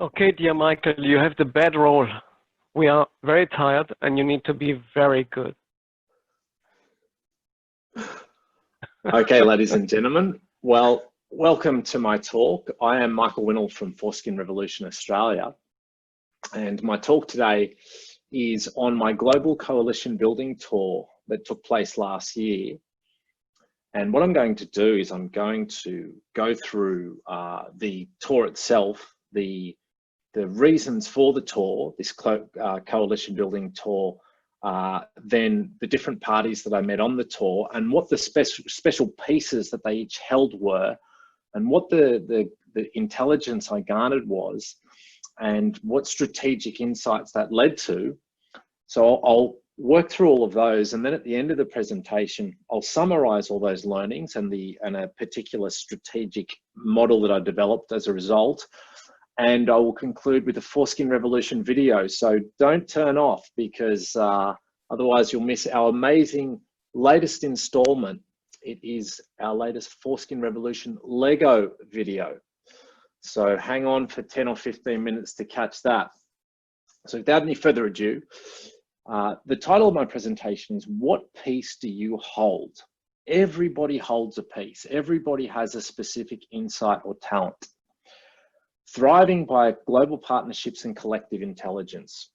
Okay, dear Michael, you have the bad role. We are very tired and you need to be very good. Okay, ladies and gentlemen, well, welcome to my talk. I am Michael Winnel from Foreskin Revolution Australia, and my talk today is on my global coalition building tour that took place last year. And what I'm going to do is I'm going to go through the tour itself, the reasons for the tour, this coalition building tour, then the different parties that I met on the tour, and what the special pieces that they each held were, and what the intelligence I garnered was, and what strategic insights that led to. So I'll work through all of those, and then at the end of the presentation, I'll summarize all those learnings and a particular strategic model that I developed as a result. And I will conclude with a Foreskin Revolution video. So don't turn off, because otherwise you'll miss our amazing latest installment. It is our latest Foreskin Revolution Lego video. So hang on for 10 or 15 minutes to catch that. So without any further ado, the title of my presentation is, What Piece Do You Hold? Everybody holds a piece. Everybody has a specific insight or talent. Thriving by global partnerships and collective intelligence.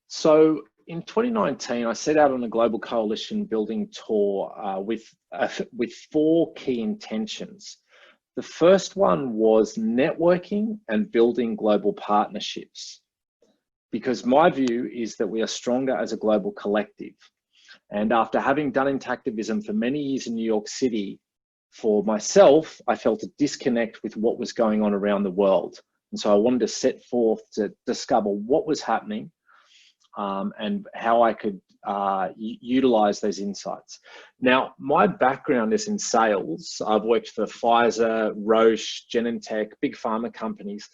So in 2019, I set out on a global coalition building tour with 4 key intentions. The first one was networking and building global partnerships, because my view is that we are stronger as a global collective. And after having done intactivism for many years in New York City, for myself, I felt a disconnect with what was going on around the world. And so I wanted to set forth to discover what was happening and how I could utilize those insights. Now, my background is in sales. I've worked for Pfizer, Roche, Genentech, big pharma companies.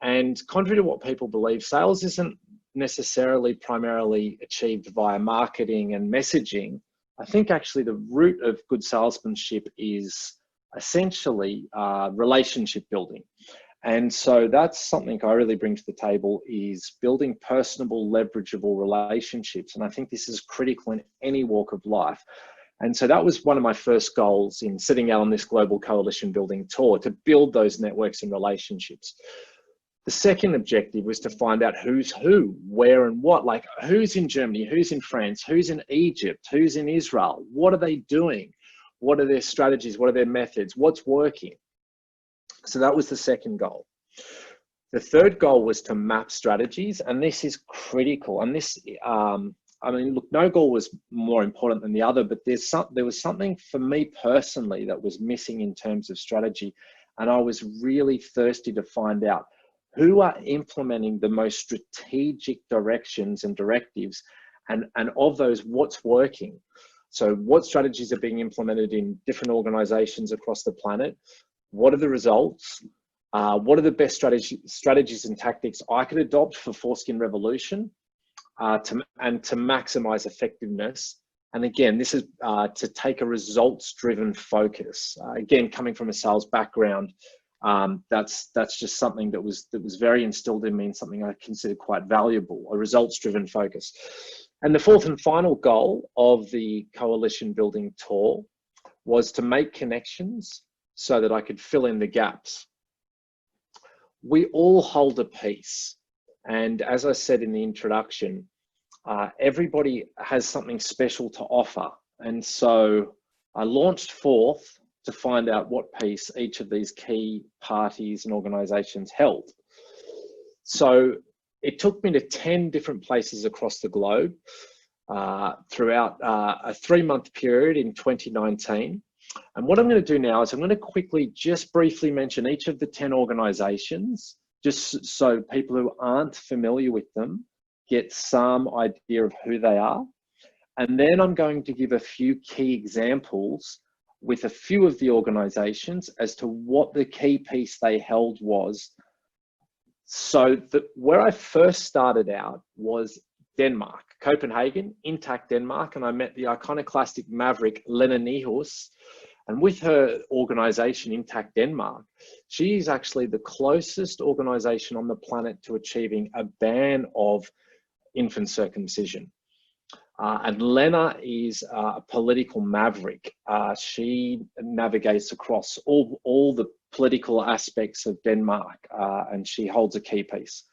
And contrary to what people believe, sales isn't necessarily primarily achieved via marketing and messaging. I think actually the root of good salesmanship is essentially relationship building. And so that's something I really bring to the table, is building personable, leverageable relationships. And I think this is critical in any walk of life. And so that was one of my first goals in setting out on this global coalition building tour, to build those networks and relationships. The second objective was to find out who's who, where and what, like who's in Germany, who's in France, who's in Egypt, who's in Israel, what are they doing? What are their strategies? What are their methods? What's working? So that was the second goal. The third goal was to map strategies, and this is critical. And this, I mean, look, no goal was more important than the other, but there was something for me personally that was missing in terms of strategy. And I was really thirsty to find out who are implementing the most strategic directions and directives, and of those, what's working. So what strategies are being implemented in different organizations across the planet? What are the results? What are the best strategies and tactics I could adopt for Foreskin Revolution to maximize effectiveness? And again, this is to take a results-driven focus. Again, coming from a sales background, that's just something that was very instilled in me, and something I consider quite valuable, a results-driven focus. And the fourth and final goal of the coalition building tour was to make connections so that I could fill in the gaps. We all hold a piece, and as I said in the introduction, everybody has something special to offer. And so I launched forth to find out what piece each of these key parties and organizations held. So it took me to 10 different places across the globe throughout a 3-month period in 2019. And what I'm going to do now is I'm going to quickly just briefly mention each of the 10 organizations, just so people who aren't familiar with them get some idea of who they are. And then I'm going to give a few key examples with a few of the organizations as to what the key piece they held was. So where I first started out was Denmark, Copenhagen, intact Denmark, and I met the iconoclastic maverick Lena Nihus, And with her organization, Intact Denmark, she is actually the closest organization on the planet to achieving a ban of infant circumcision. And Lena is a political maverick. She navigates across all the political aspects of Denmark, and she holds a key piece.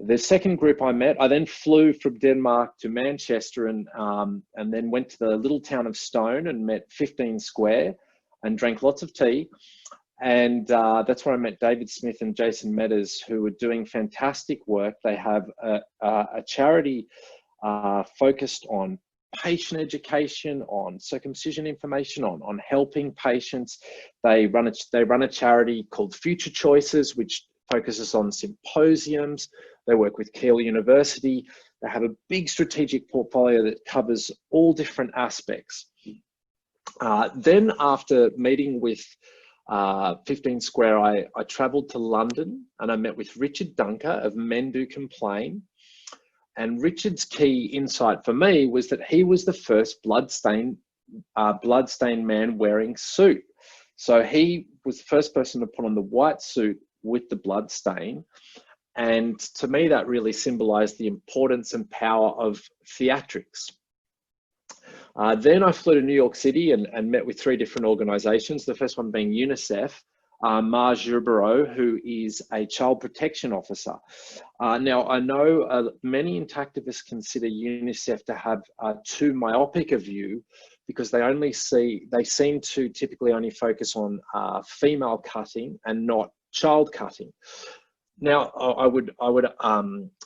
The second group I met, I then flew from Denmark to Manchester and then went to the little town of Stone and met 15 Square and drank lots of tea. And that's where I met David Smith and Jason Metters, who are doing fantastic work. They have a charity focused on patient education, on circumcision information, on helping patients. They run a charity called Future Choices, which focuses on symposiums. They work with Keele University. They have a big strategic portfolio that covers all different aspects. Then after meeting with 15 Square, I traveled to London and I met with Richard Dunker of Men Do Complain. And Richard's key insight for me was that he was the first bloodstained man wearing suit. So he was the first person to put on the white suit with the blood stain. And to me, that really symbolized the importance and power of theatrics. Then I flew to New York City and met with 3 different organizations. The first one being UNICEF, Marge Gerbereau, who is a child protection officer. Now, I know many intactivists consider UNICEF to have too myopic a view because they seem to typically only focus on female cutting and not child cutting. Now, I would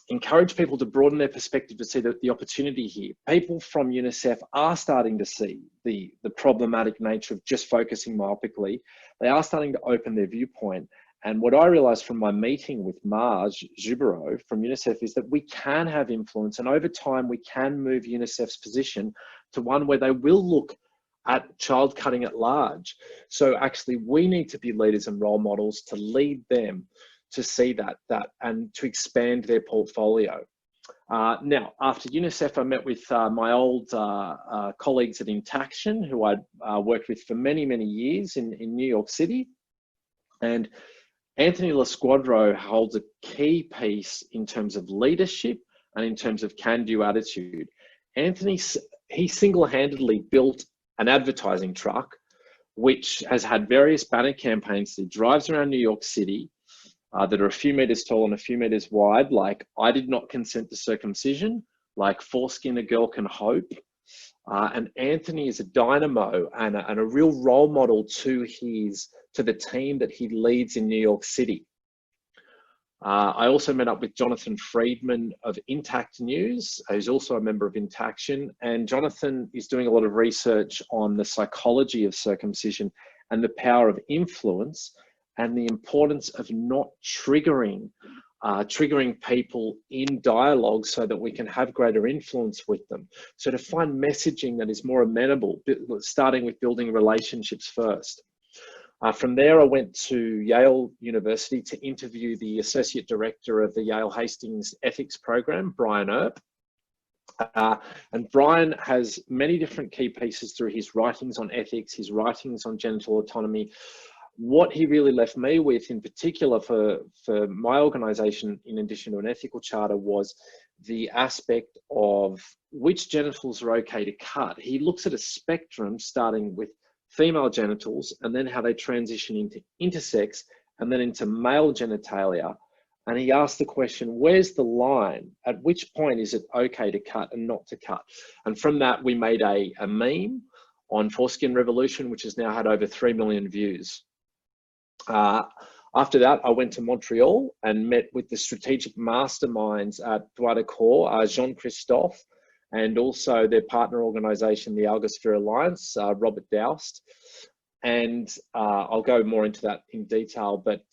encourage people to broaden their perspective to see the opportunity here. People from UNICEF are starting to see the problematic nature of just focusing myopically. They are starting to open their viewpoint. And what I realized from my meeting with Marge Gerbereau from UNICEF is that we can have influence, and over time we can move UNICEF's position to one where they will look at child cutting at large. So actually we need to be leaders and role models to lead them to see that and to expand their portfolio. Now, after UNICEF, I met with my old colleagues at Intaction, who I'd worked with for many, many years in New York City. And Anthony LaSquadro holds a key piece in terms of leadership and in terms of can-do attitude. Anthony, he single-handedly built an advertising truck, which has had various banner campaigns that drives around New York City, that are a few meters tall and a few meters wide, like "I did not consent to circumcision," like "Foreskin, a girl can hope." And Anthony is a dynamo and a real role model to the team that he leads in New York City. I also met up with Jonathan Friedman of Intact News, who's also a member of Intaction. And Jonathan is doing a lot of research on the psychology of circumcision and the power of influence, and the importance of not triggering people in dialogue so that we can have greater influence with them. So to find messaging that is more amenable, starting with building relationships first. From there, I went to Yale University to interview the Associate Director of the Yale Hastings Ethics Program, Brian Earp. And Brian has many different key pieces through his writings on ethics, his writings on genital autonomy. What he really left me with in particular for my organization, in addition to an ethical charter, was the aspect of which genitals are okay to cut. He looks at a spectrum starting with female genitals and then how they transition into intersex and then into male genitalia. And he asked the question, where's the line? At which point is it okay to cut and not to cut? And from that, we made a meme on Foreskin Revolution, which has now had over 3 million views. After that, I went to Montreal and met with the strategic masterminds at WWDOGA, Jean-Christophe, and also their partner organization, the Algosphere Alliance, Robert Doust. And I'll go more into that in detail, but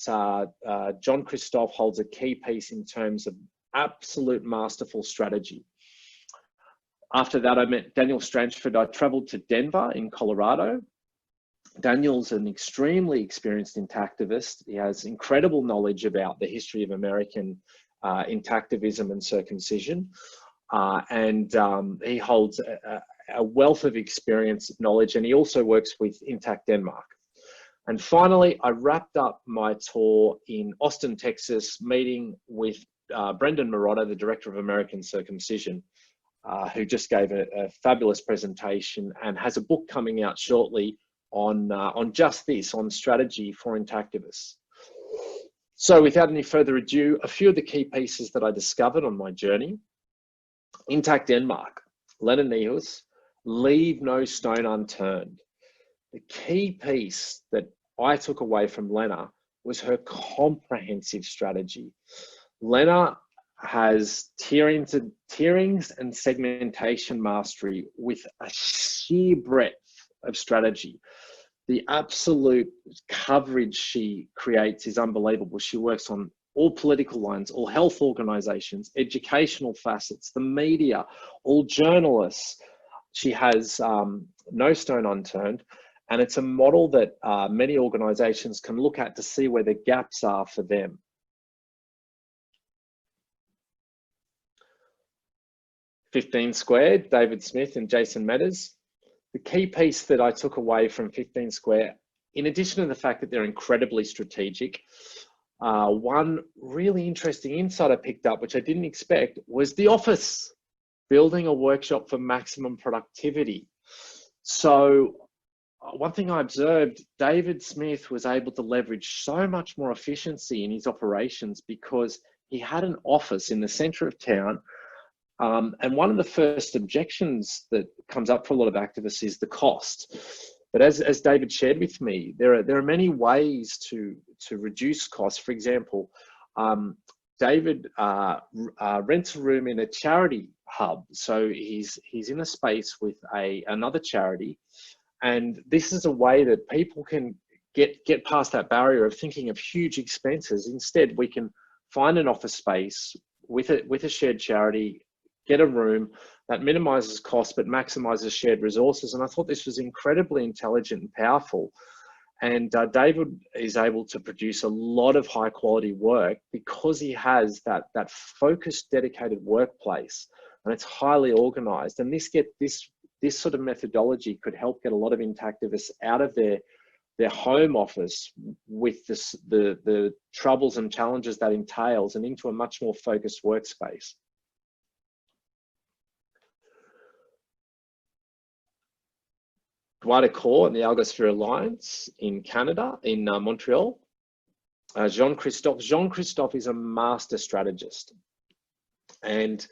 Jean-Christophe holds a key piece in terms of absolute masterful strategy. After that, I met Daniel Stranchford. I traveled to Denver in Colorado. Daniel's an extremely experienced intactivist. He has incredible knowledge about the history of American intactivism and circumcision. And he holds a wealth of experience, knowledge, and he also works with Intact Denmark. And finally, I wrapped up my tour in Austin, Texas, meeting with Brendan Marotta, the Director of American Circumcision, who just gave a fabulous presentation and has a book coming out shortly on just this, on strategy for intactivists. So without any further ado, a few of the key pieces that I discovered on my journey. Intact Denmark, Lena Nyhus, leave no stone unturned. The key piece that I took away from Lena was her comprehensive strategy. Lena has tierings and segmentation mastery with a sheer breadth of strategy. The absolute coverage she creates is unbelievable. She works on all political lines, all health organizations, educational facets, the media, all journalists. She has no stone unturned. And it's a model that many organizations can look at to see where the gaps are for them. 15 Squared, David Smith and Jason Metters. The key piece that I took away from 15 Square, in addition to the fact that they're incredibly strategic, one really interesting insight I picked up, which I didn't expect, was the office, building a workshop for maximum productivity. So one thing I observed, David Smith was able to leverage so much more efficiency in his operations because he had an office in the center of town. And one of the first objections that comes up for a lot of activists is the cost. But as David shared with me, there are many ways to reduce costs. For example, David rents a room in a charity hub. So he's in a space with another charity. And this is a way that people can get past that barrier of thinking of huge expenses. Instead, we can find an office space with a shared charity, get a room that minimizes cost but maximizes shared resources. And I thought this was incredibly intelligent and powerful. And David is able to produce a lot of high quality work because he has that focused, dedicated workplace, and it's highly organized. And this sort of methodology could help get a lot of intactivists out of their home office with the troubles and challenges that entails and into a much more focused workspace. WWDOGA and the Algosphere Alliance in Canada, in Montreal. Jean-Christophe. Jean-Christophe is a master strategist. And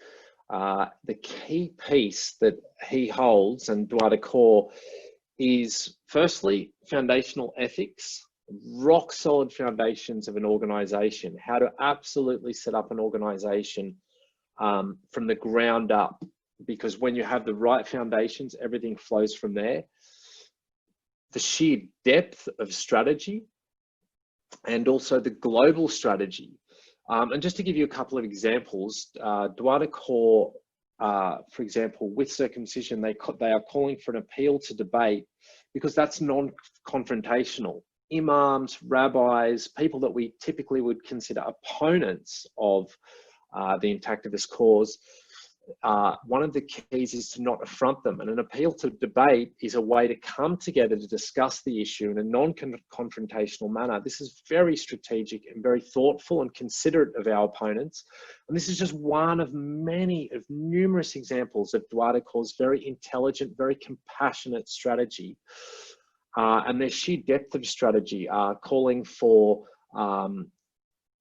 the key piece that he holds, and WWDOGA, is firstly, foundational ethics, rock solid foundations of an organization, how to absolutely set up an organization from the ground up, because when you have the right foundations, everything flows from there. The sheer depth of strategy, and also the global strategy. And just to give you a couple of examples, WWDOGA, for example, with circumcision, they are calling for an appeal to debate because that's non-confrontational. Imams, rabbis, people that we typically would consider opponents of the intactivist cause, one of the keys is to not affront them. And an appeal to debate is a way to come together to discuss the issue in a non-confrontational manner. This is very strategic and very thoughtful and considerate of our opponents. And this is just one of numerous examples of WWDOGA's very intelligent, very compassionate strategy. And their sheer depth of strategy, calling for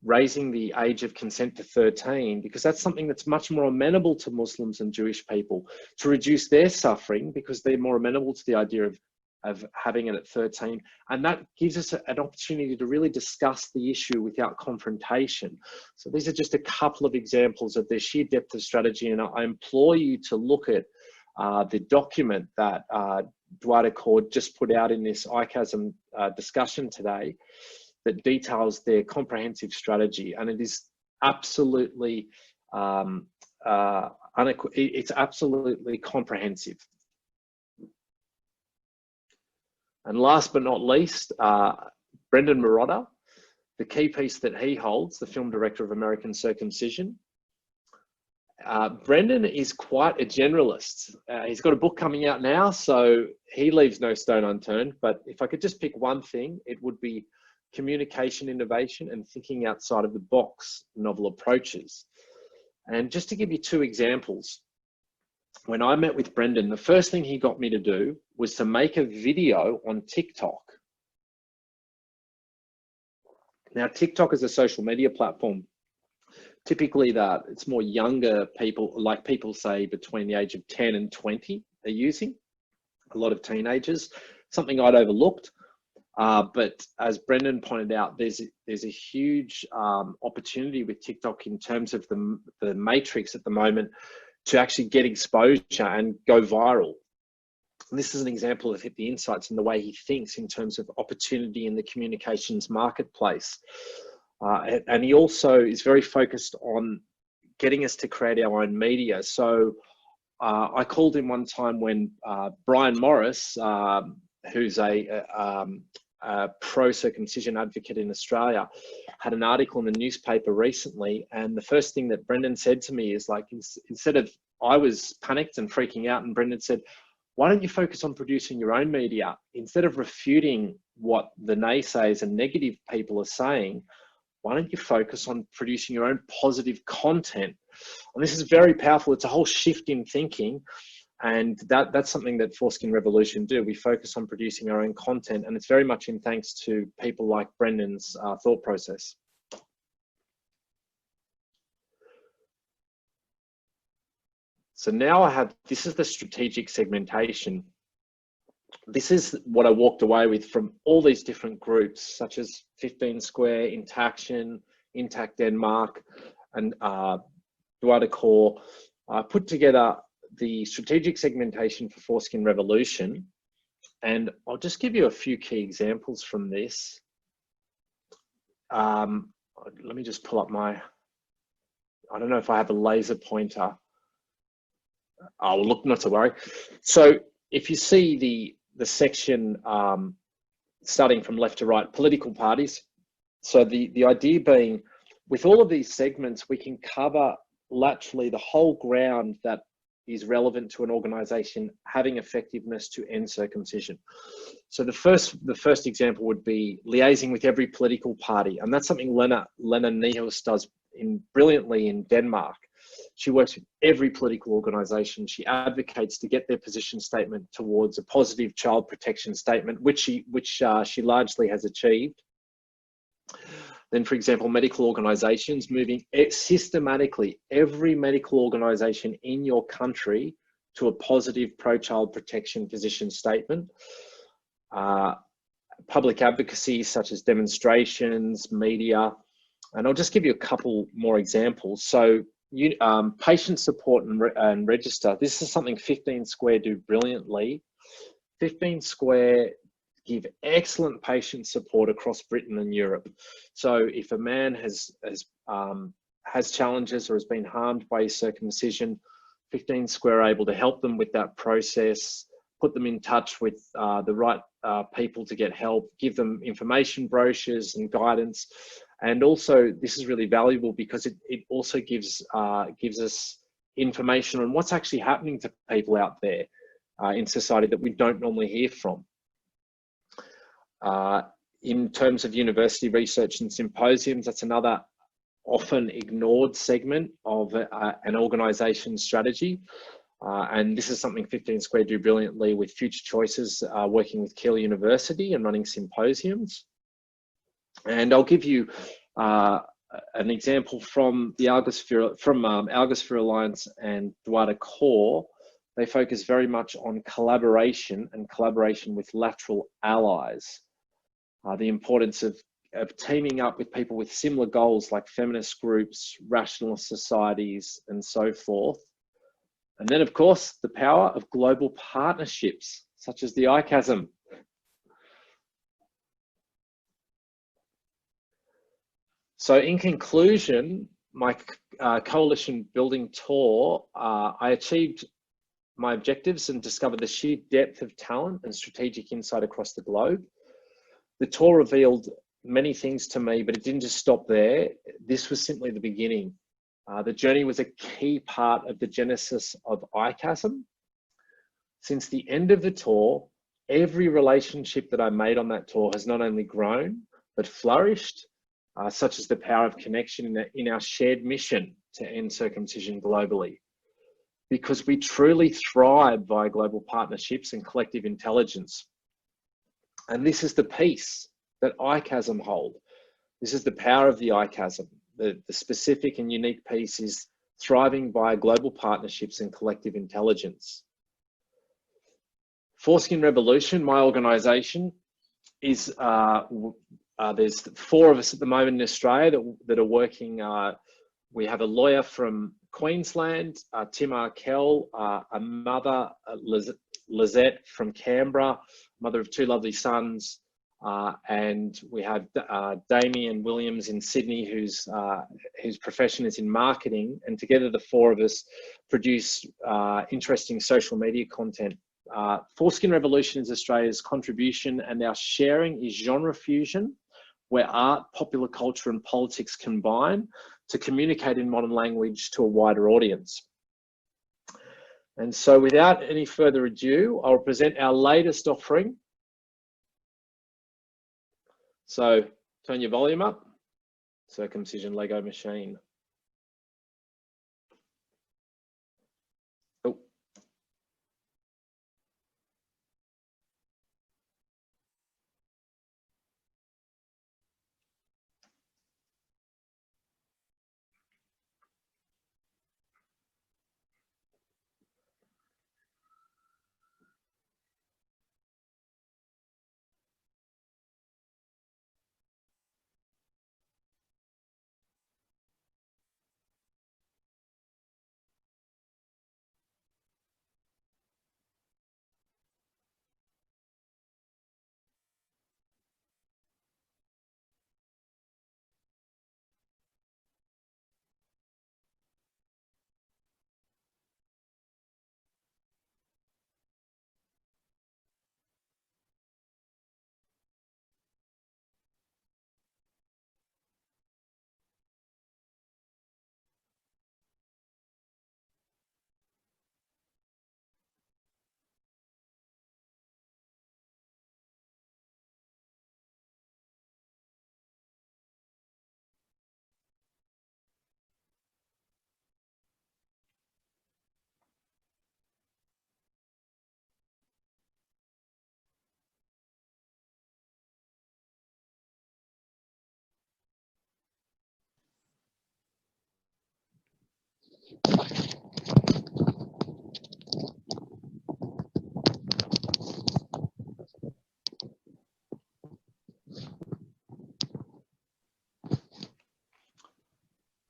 raising the age of consent to 13, because that's something that's much more amenable to Muslims and Jewish people, to reduce their suffering because they're more amenable to the idea of having it at 13. And that gives us an opportunity to really discuss the issue without confrontation. So these are just a couple of examples of their sheer depth of strategy. And I implore you to look at the document that WWDOGA just put out in this ICASM discussion today, that details their comprehensive strategy, and it is absolutely it's absolutely comprehensive. And last but not least, Brendan Marotta, the key piece that he holds, the film director of American Circumcision. Brendan is quite a generalist. He's got a book coming out now, so he leaves no stone unturned. But if I could just pick one thing, it would be communication innovation and thinking outside of the box, novel approaches. And just to give you two examples, when I met with Brendan, the first thing he got me to do was to make a video on TikTok. Now, TikTok is a social media platform. Typically, it's more younger people, like people say between the age of 10 and 20 are using, a lot of teenagers, something I'd overlooked. But as Brendan pointed out, there's a huge opportunity with TikTok in terms of the matrix at the moment to actually get exposure and go viral. And this is an example of the insights and the way he thinks in terms of opportunity in the communications marketplace. And he also is very focused on getting us to create our own media. So I called him one time when Brian Morris, who's a pro-circumcision advocate in Australia, had an article in the newspaper recently. And the first thing that Brendan said to me is like, instead of, I was panicked and freaking out, and Brendan said, why don't you focus on producing your own media? Instead of refuting what the naysayers and negative people are saying, why don't you focus on producing your own positive content? And this is very powerful. It's a whole shift in thinking. And that's something that Foreskin Revolution do. We focus on producing our own content, and it's very much in thanks to people like Brendan's thought process. So now this is the strategic segmentation. This is what I walked away with from all these different groups, such as 15 Square, Intaction, Intact Denmark, and WWDOGA. I put together the strategic segmentation for Foreskin Revolution, and I'll just give you a few key examples from this. Let me just pull up I don't know if I have a laser pointer. Oh, look, not to worry. So if you see the section starting from left to right, political parties. So the idea being, with all of these segments, we can cover laterally the whole ground that is relevant to an organization having effectiveness to end circumcision. So the first example would be liaising with every political party. And that's something Lena Niehaus does brilliantly in Denmark. She works with every political organization. She advocates to get their position statement towards a positive child protection statement, which she largely has achieved. Then, for example, medical organizations, moving systematically every medical organization in your country to a positive pro-child protection position statement. Public advocacy, such as demonstrations, media, and I'll just give you a couple more examples. So, patient support and register. This is something 15 Square do brilliantly. 15 Square give excellent patient support across Britain and Europe. So if a man has challenges or has been harmed by his circumcision, 15 Square are able to help them with that process, put them in touch with the right people to get help, give them information brochures and guidance. And also, this is really valuable because it also gives us information on what's actually happening to people out there in society that we don't normally hear from. In terms of university research and symposiums, that's another often ignored segment of an organization's strategy. And this is something 15 Square do brilliantly with Future Choices, working with Keele University and running symposiums. And I'll give you an example from the Algosphere Alliance and WWDOGA. They focus very much on collaboration and collaboration with lateral allies. The importance of teaming up with people with similar goals like feminist groups, rationalist societies, and so forth. And then, of course, the power of global partnerships, such as the ICASM. So in conclusion, my coalition building tour, I achieved my objectives and discovered the sheer depth of talent and strategic insight across the globe. The tour revealed many things to me, but it didn't just stop there. This was simply the beginning. The journey was a key part of the genesis of ICASM. Since the end of the tour, every relationship that I made on that tour has not only grown, but flourished, such as the power of connection in our shared mission to end circumcision globally. Because we truly thrive via global partnerships and collective intelligence. And this is the peace that ICASM hold. This is the power of the ICASM. The specific and unique piece is thriving via global partnerships and collective intelligence. Foreskin Revolution, my organization, is, there's 4 of us at the moment in Australia that are working. We have a lawyer from Queensland, Tim Arkell, a mother, Lizette from Canberra, mother of 2 lovely sons, and we have Damien Williams in Sydney, whose profession is in marketing, and together the 4 of us produce interesting social media content. Foreskin Revolution is Australia's contribution, and our sharing is genre fusion, where art, popular culture, and politics combine to communicate in modern language to a wider audience. And so without any further ado, I'll present our latest offering. So turn your volume up, Circumcision Lego Machine. Oh.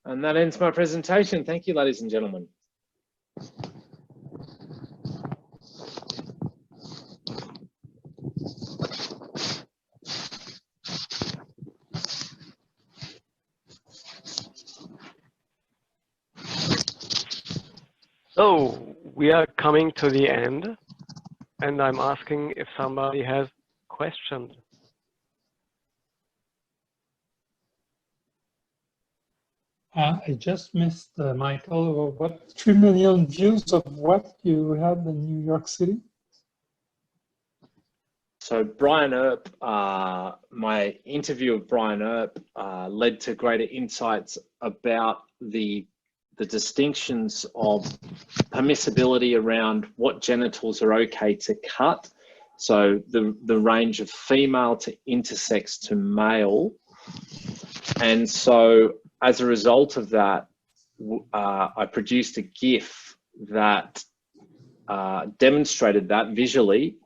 And that ends my presentation. Thank you, ladies and gentlemen. So we are coming to the end, and I'm asking if somebody has questions. I just missed, Michael, what 3 million views of what you had in New York City? So Brian Earp, my interview of Brian Earp led to greater insights about the distinctions of permissibility around what genitals are okay to cut. So the range of female to intersex to male. And so as a result of that, I produced a GIF that demonstrated that visually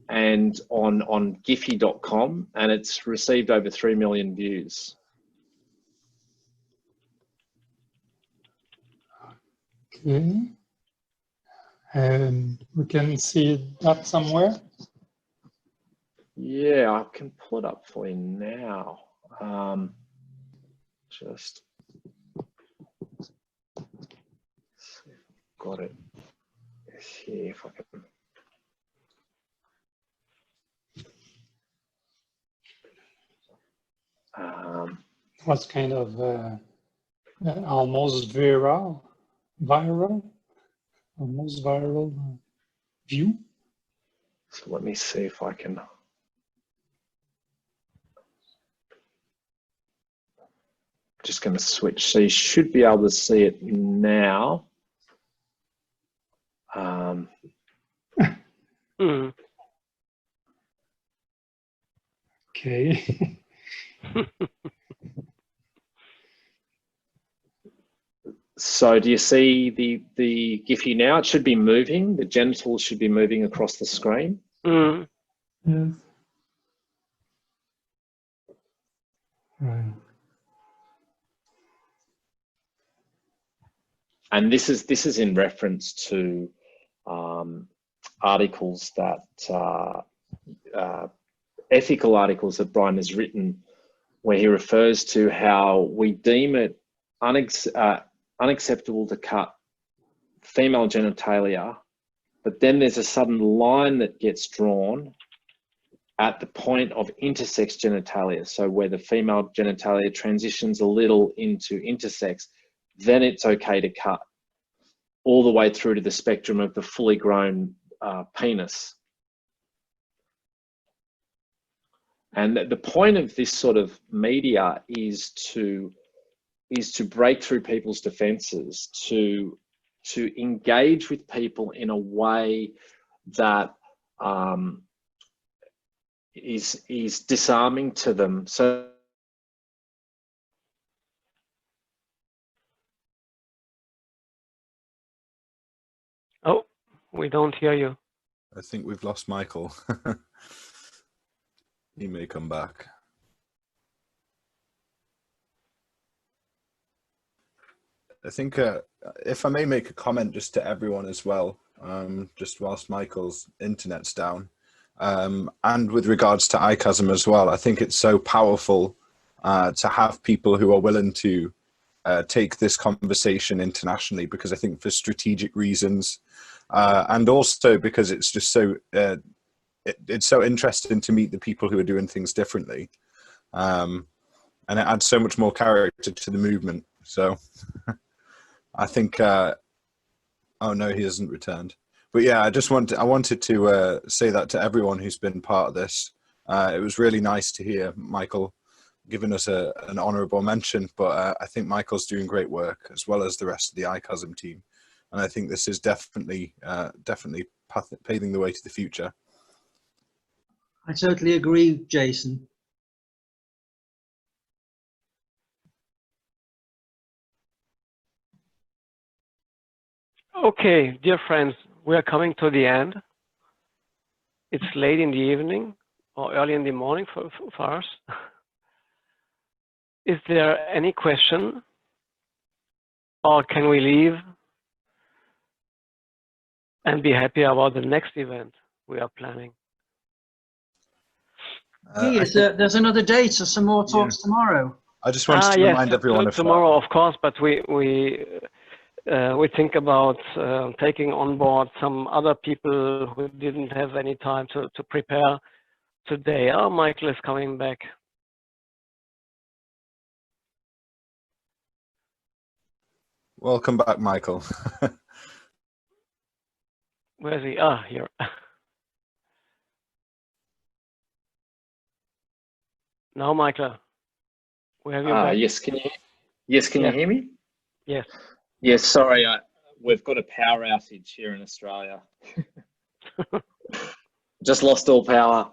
and on Giphy.com, and it's received over 3 million views. Okay. And we can see that somewhere? Yeah, I can pull it up for you now. Just see if I've got it. Let's see if I can. What kind of almost almost viral view. So let me see if I can. Just going to switch. So you should be able to see it now. Okay. So do you see the Giphy now? It should be moving. The genitals should be moving across the screen. Yes. Right. And this is in reference to articles that ethical articles that Brian has written, where he refers to how we deem it unacceptable to cut female genitalia, but then there's a sudden line that gets drawn at the point of intersex genitalia. So where the female genitalia transitions a little into intersex, then it's okay to cut all the way through to the spectrum of the fully grown penis. And the point of this sort of media is to break through people's defenses, to engage with people in a way that is disarming to them. So Oh, we don't hear you. I think we've lost Michael. He may come back. I think if I may make a comment just to everyone as well, just whilst Michael's internet's down, and with regards to ICASM as well, I think it's so powerful to have people who are willing to take this conversation internationally, because I think for strategic reasons, and also because it's just so it's so interesting to meet the people who are doing things differently, and it adds so much more character to the movement. So I think oh no, he hasn't returned. But yeah, I wanted to say that to everyone who's been part of this. It was really nice to hear Michael giving us an honourable mention, but I think Michael's doing great work, as well as the rest of the ICASM team, and I think this is definitely paving the way to the future. I totally agree, Jason. Okay, dear friends, we are coming to the end. It's late in the evening or early in the morning for us. Is there any question, or can we leave and be happy about the next event we are planning? Yes, there's another date, so some more talks tomorrow. I just wanted to remind everyone of tomorrow, of course, but we think about taking on board some other people who didn't have any time to prepare today. Oh, Michael is coming back. Welcome back, Michael. Where is he? Ah, here. Now, Michael, where have you been? Yes, can you hear me? Yes. Yes, sorry, we've got a power outage here in Australia. Just lost all power.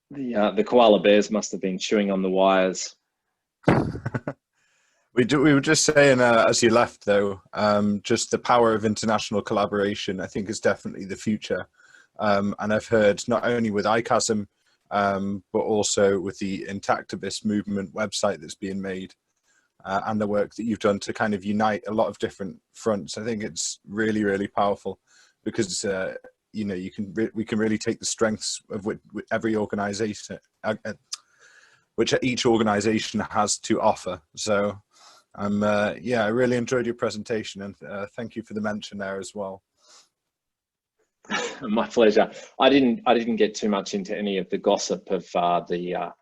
The koala bears must have been chewing on the wires. We were just saying, as you left though, just the power of international collaboration, I think, is definitely the future. And I've heard not only with ICASM, but also with the Intactivist movement website that's being made, and the work that you've done to kind of unite a lot of different fronts. I think it's really, really powerful, because you know, we can really take the strengths of every organization, which each organization has to offer. So yeah, I really enjoyed your presentation, and thank you for the mention there as well. My pleasure. I didn't get too much into any of the gossip of the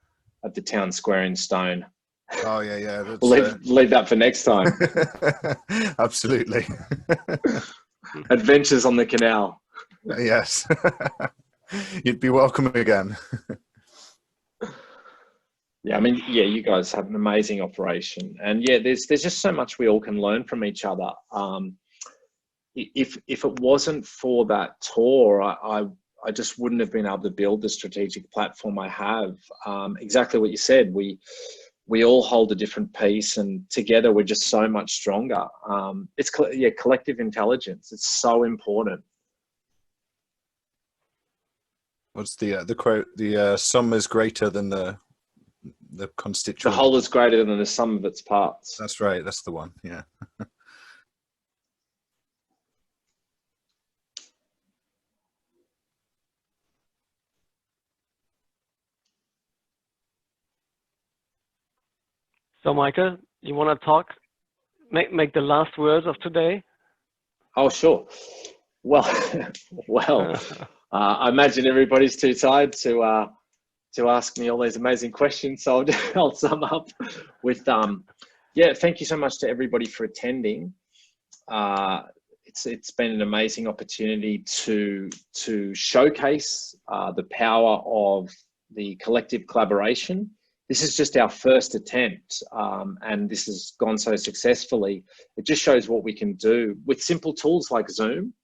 town square in stone. Oh yeah, yeah. That's, We'll leave that for next time. absolutely. Adventures on the canal. Yes. You'd be welcome again. Yeah, I mean, yeah, you guys have an amazing operation, and yeah, there's just so much we all can learn from each other. If it wasn't for that tour, I just wouldn't have been able to build the strategic platform I have. Exactly what you said. We all hold a different piece, and together we're just so much stronger. It's collective intelligence. It's so important. What's the quote? The sum is greater than the constituent. The whole is greater than the sum of its parts. That's right. That's the one. Yeah. So, Michael, you want to talk? Make the last words of today. Oh, sure. Well, I imagine everybody's too tired to ask me all these amazing questions. So I'll sum up with, yeah, thank you so much to everybody for attending. It's been an amazing opportunity to showcase the power of the collective collaboration. This is just our first attempt, and this has gone so successfully. It just shows what we can do with simple tools like Zoom,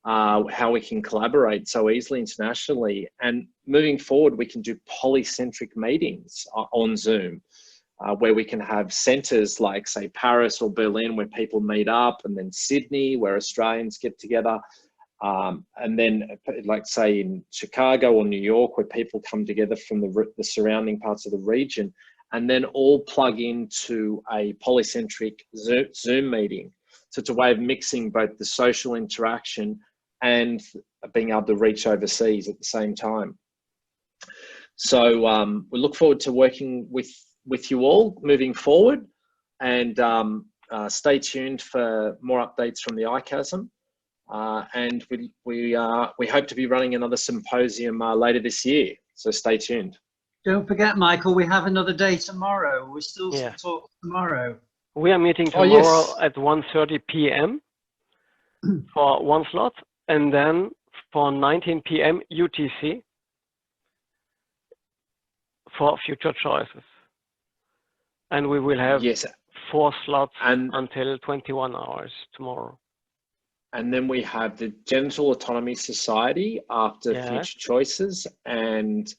how we can collaborate so easily internationally. And moving forward, we can do polycentric meetings on Zoom, where we can have centers like, say, Paris or Berlin, where people meet up, and then Sydney, where Australians get together. And then, like, say, in Chicago or New York, where people come together from the surrounding parts of the region, and then all plug into a polycentric Zoom meeting. So it's a way of mixing both the social interaction and being able to reach overseas at the same time. So we look forward to working with you all moving forward, and stay tuned for more updates from the ICASM. And we hope to be running another symposium later this year. So stay tuned. Don't forget, Michael, we have another day tomorrow. We're still talk tomorrow. We are meeting tomorrow at 1:30 p.m. for one slot, and then for 19 p.m. UTC for future choices. And we will have 4 slots until 21 hours tomorrow. And then we have the Genital Autonomy Society after Future Choices, and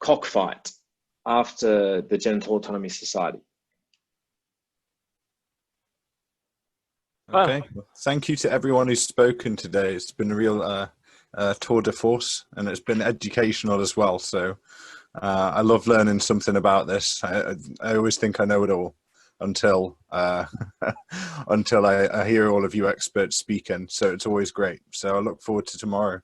Cockfight after the Genital Autonomy Society. Okay. Well, thank you to everyone who's spoken today. It's been a real tour de force, and it's been educational as well. So I love learning something about this. I always think I know it all until until I hear all of you experts speaking. So it's always great. So I look forward to tomorrow.